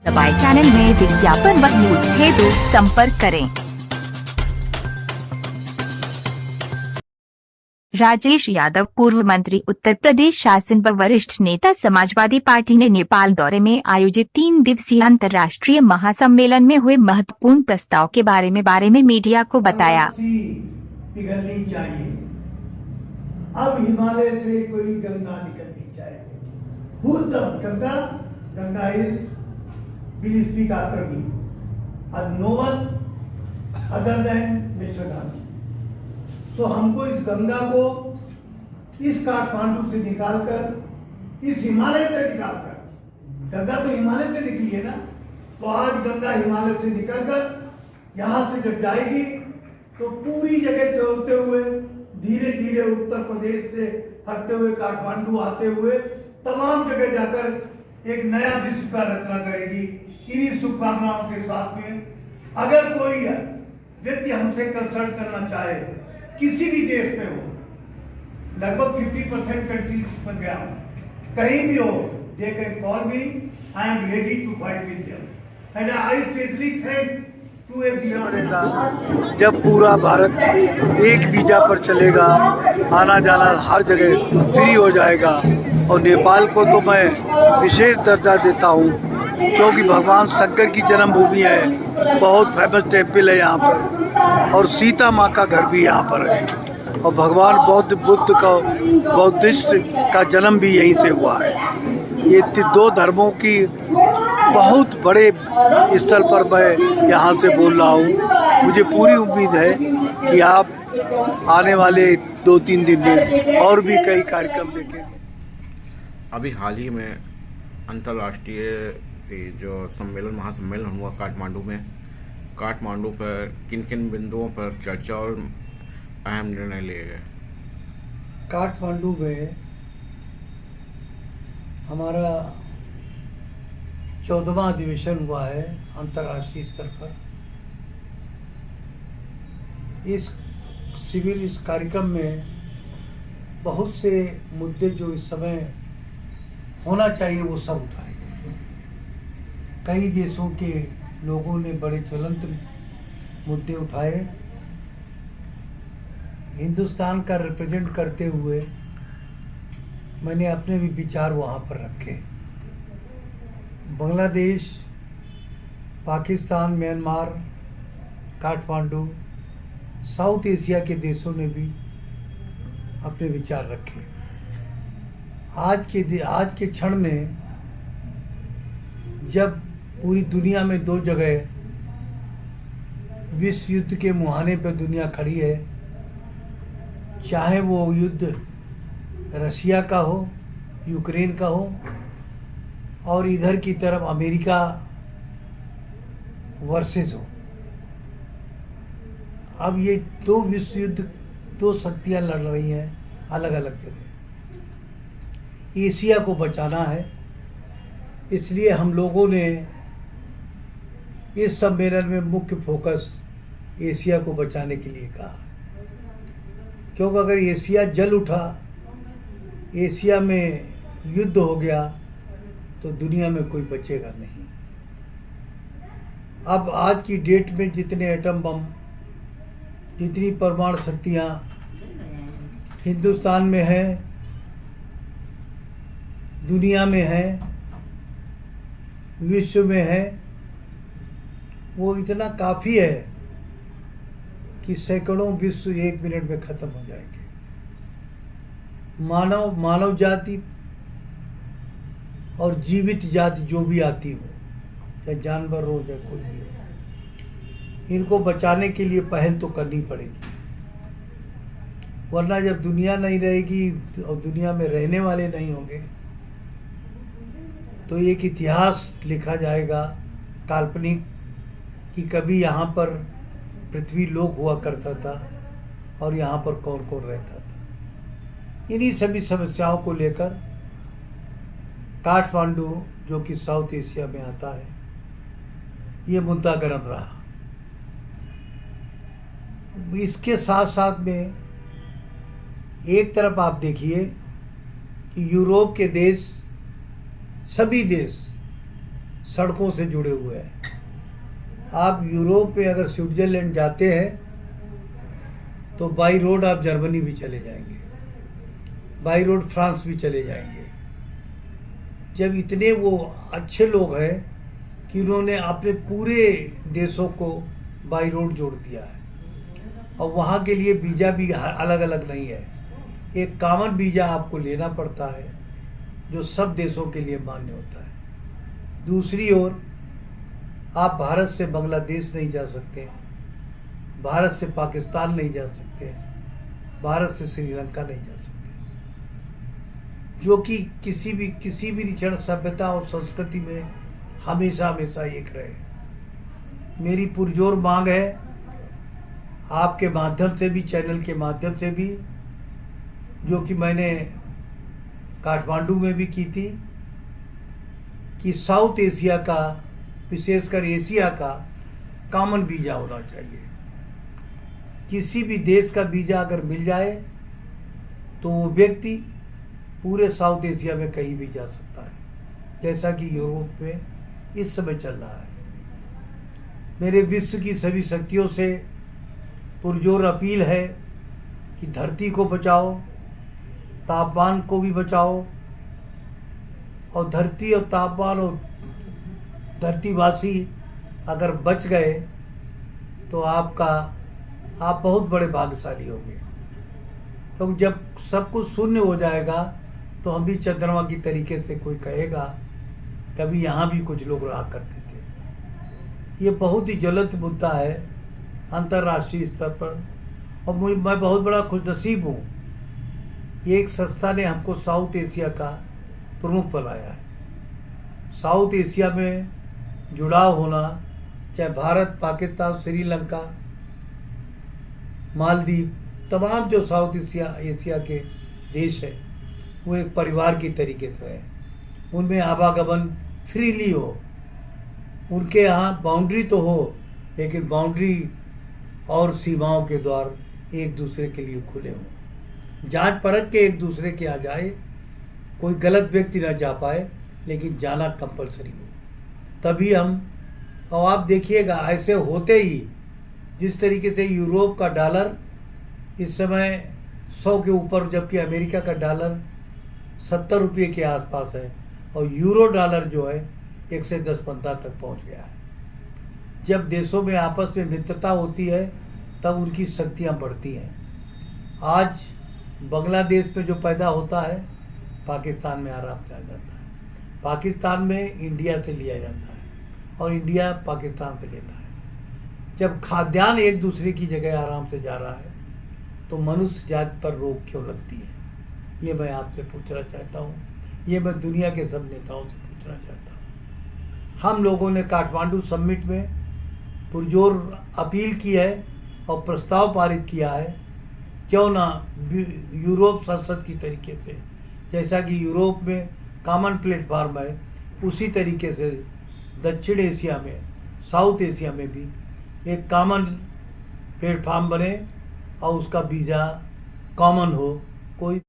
दबाएं चैनल में विज्ञापन व न्यूज हेतु संपर्क करें। राजेश यादव, पूर्व मंत्री, उत्तर प्रदेश शासन व वरिष्ठ नेता, समाजवादी पार्टी ने नेपाल दौरे में आयोजित 3 दिवसीय अंतर्राष्ट्रीय महासम्मेलन में हुए महत्वपूर्ण प्रस्ताव के बारे में मीडिया को बताया। पिघलनी चाहिए, अब हिमालय से कोई गंगा निकलनी चाहिए। Ganga is will speak after me, and no one other than Mr. Gandhi. So हमको इस गंगा को इस काठमांडू से निकालकर, इस हिमालय से निकालकर, गंगा तो हिमालय से निकली है ना, तो आज गंगा हिमालय से निकलकर यहाँ से जब जाएगी तो पूरी जगह चलते हुए धीरे धीरे उत्तर प्रदेश से हटते हुए काठमांडू आते हुए तमाम जगह जाकर एक नया विश्व का रचना करेगी। इन्हीं शुभकामनाओं के साथ में अगर कोई व्यक्ति हमसे कंसल्ट करना चाहे, किसी भी देश में हो, लगभग 50% कंट्रीज पर गया हूं, कहीं भी हो, they can call me, I am ready to fight with them and I specially thank to everyone. जब पूरा भारत एक वीजा पर चलेगा, आना जाना हर जगह फ्री हो जाएगा, और नेपाल को तो मैं विशेष दर्जा देता हूँ क्योंकि भगवान शंकर की जन्मभूमि है, बहुत फेमस टेम्पल है यहाँ पर, और सीता माँ का घर भी यहाँ पर है, और भगवान बुद्ध का बौद्धिस्ट का जन्म भी यहीं से हुआ है। ये 2 धर्मों की बहुत बड़े स्थल पर मैं यहाँ से बोल रहा हूँ। मुझे पूरी उम्मीद है कि आप आने वाले 2-3 दिन में और भी कई कार्यक्रम देखें। अभी हाल ही में अंतर्राष्ट्रीय जो महासम्मेलन हुआ काठमांडू पर किन किन बिंदुओं पर चर्चा और अहम निर्णय लिए गए? काठमांडू में हमारा 14वां अधिवेशन हुआ है अंतर्राष्ट्रीय स्तर पर। इस कार्यक्रम में बहुत से मुद्दे जो इस समय होना चाहिए वो सब उठाए गए। कई देशों के लोगों ने बड़े ज्वलंत मुद्दे उठाए। हिंदुस्तान का रिप्रेजेंट करते हुए मैंने अपने भी विचार वहाँ पर रखे। Bangladesh, Pakistan, Myanmar, Kathmandu, south Asia के देशों ने भी अपने विचार रखे। आज के क्षण में जब पूरी दुनिया में 2 जगह विश्व युद्ध के मुहाने पर दुनिया खड़ी है, चाहे वो युद्ध रशिया का हो, यूक्रेन का हो, और इधर की तरफ अमेरिका वर्सेस हो। अब ये 2 विश्व युद्ध, 2 शक्तियां लड़ रही हैं अलग अलग जगह। एशिया को बचाना है, इसलिए हम लोगों ने इस सम्मेलन में मुख्य फोकस एशिया को बचाने के लिए कहा, क्योंकि अगर एशिया जल उठा, एशिया में युद्ध हो गया, तो दुनिया में कोई बचेगा नहीं। अब आज की डेट में जितने एटम बम, जितनी परमाणु शक्तियाँ हिंदुस्तान में है, दुनिया में है, विश्व में है, वो इतना काफ़ी है कि सैकड़ों विश्व 1 मिनट में ख़त्म हो जाएंगे। मानव जाति और जीवित जाति जो भी आती हो, चाहे जानवर हो चाहे कोई भी हो, इनको बचाने के लिए पहल तो करनी पड़ेगी, वरना जब दुनिया नहीं रहेगी और दुनिया में रहने वाले नहीं होंगे तो एक इतिहास लिखा जाएगा काल्पनिक कि कभी यहाँ पर पृथ्वी लोक हुआ करता था और यहाँ पर कौन कौन रहता था। इन्हीं सभी समस्याओं को लेकर काठमांडू, जो कि साउथ एशिया में आता है, ये मुद्दा गर्म रहा। इसके साथ साथ में एक तरफ आप देखिए कि यूरोप के देश, सभी देश सड़कों से जुड़े हुए हैं। आप यूरोप में अगर स्विट्जरलैंड जाते हैं तो बाई रोड आप जर्मनी भी चले जाएंगे, बाई रोड फ्रांस भी चले जाएंगे। जब इतने वो अच्छे लोग हैं कि उन्होंने अपने पूरे देशों को बाई रोड जोड़ दिया है, और वहाँ के लिए वीज़ा भी अलग अलग नहीं है, एक कॉमन वीज़ा आपको लेना पड़ता है जो सब देशों के लिए मान्य होता है। दूसरी ओर आप भारत से बांग्लादेश नहीं जा सकते हैं, भारत से पाकिस्तान नहीं जा सकते हैं, भारत से श्रीलंका नहीं जा सकते, जो कि किसी भी ऋण सभ्यता और संस्कृति में हमेशा एक रहे। मेरी पुरजोर मांग है आपके माध्यम से भी, चैनल के माध्यम से भी, जो कि मैंने काठमांडू में भी की थी, कि साउथ एशिया का, विशेषकर एशिया का कॉमन वीज़ा होना चाहिए। किसी भी देश का वीज़ा अगर मिल जाए तो वो व्यक्ति पूरे साउथ एशिया में कहीं भी जा सकता है, जैसा कि यूरोप में इस समय चल रहा है। मेरे विश्व की सभी शक्तियों से पुरजोर अपील है कि धरती को बचाओ, तापमान को भी बचाओ, और धरती और तापमान और धरतीवासी अगर बच गए तो आप बहुत बड़े भाग्यशाली होंगे। तो जब सब कुछ शून्य हो जाएगा तो हम भी चंद्रमा की तरीके से, कोई कहेगा कभी यहाँ भी कुछ लोग रहा करते थे। ये बहुत ही ज्वलंत मुद्दा है अंतर्राष्ट्रीय स्तर पर, और मैं बहुत बड़ा खुशनसीब हूँ कि एक संस्था ने हमको साउथ एशिया का प्रमुख बनाया है। साउथ एशिया में जुड़ाव होना, चाहे भारत, पाकिस्तान, श्रीलंका, मालदीव, तमाम जो साउथ एशिया के देश हैं वो एक परिवार की तरीके से है। उनमें आवागमन फ्रीली हो, उनके यहाँ बाउंड्री तो हो, लेकिन बाउंड्री और सीमाओं के द्वार एक दूसरे के लिए खुले हों, जांच परख के एक दूसरे के आ जाए, कोई गलत व्यक्ति ना जा पाए, लेकिन जाना कंपलसरी हो, तभी हम। और आप देखिएगा ऐसे होते ही, जिस तरीके से यूरोप का डॉलर इस समय 100 के ऊपर, जबकि अमेरिका का डॉलर 70 रुपये के आसपास है, और यूरो डॉलर जो है 110-15 तक पहुंच गया है। जब देशों में आपस में मित्रता होती है तब उनकी शक्तियां बढ़ती हैं। आज बांग्लादेश में जो पैदा होता है पाकिस्तान में आराम से आ जाता है, पाकिस्तान में इंडिया से लिया जाता है, और इंडिया पाकिस्तान से लेता है। जब खाद्यान्न एक दूसरे की जगह आराम से जा रहा है तो मनुष्य जाति पर रोक क्यों लगती है? ये मैं आपसे पूछना चाहता हूँ, ये मैं दुनिया के सब नेताओं से पूछना चाहता हूँ। हम लोगों ने काठमांडू समिट में पुरजोर अपील की है और प्रस्ताव पारित किया है, क्यों ना यूरोप संसद की तरीके से, जैसा कि यूरोप में कॉमन प्लेटफार्म है, उसी तरीके से दक्षिण एशिया में, साउथ एशिया में भी एक कॉमन प्लेटफार्म बने और उसका वीज़ा कॉमन हो। कोई